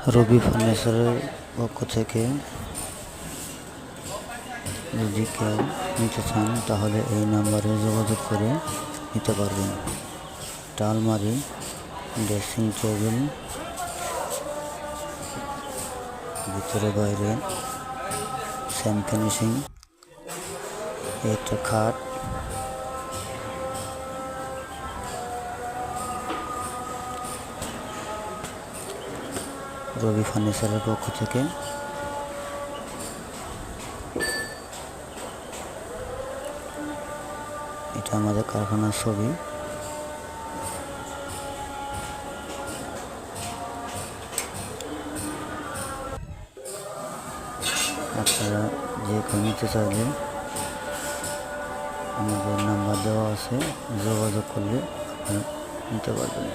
রবি ফার্নিচারের পক্ষ থেকে যদি কেউ নিতে চান তাহলে এই নাম্বারে যোগাযোগ করে নিতে পারবেন। আলমারি, ড্রেসিং টেবিল, ভিতরে বাইরে সেম ফিনিশিং, একটা খাট, রবি ফার্নিচারের পক্ষ থেকে। এটা আমাদের কারখানার ছবি। আপনারা যে কেউ নিতে চাইলে আমাদের নাম্বার দেওয়া আছে, যোগাযোগ করলে আপনারা নিতে পারবেন।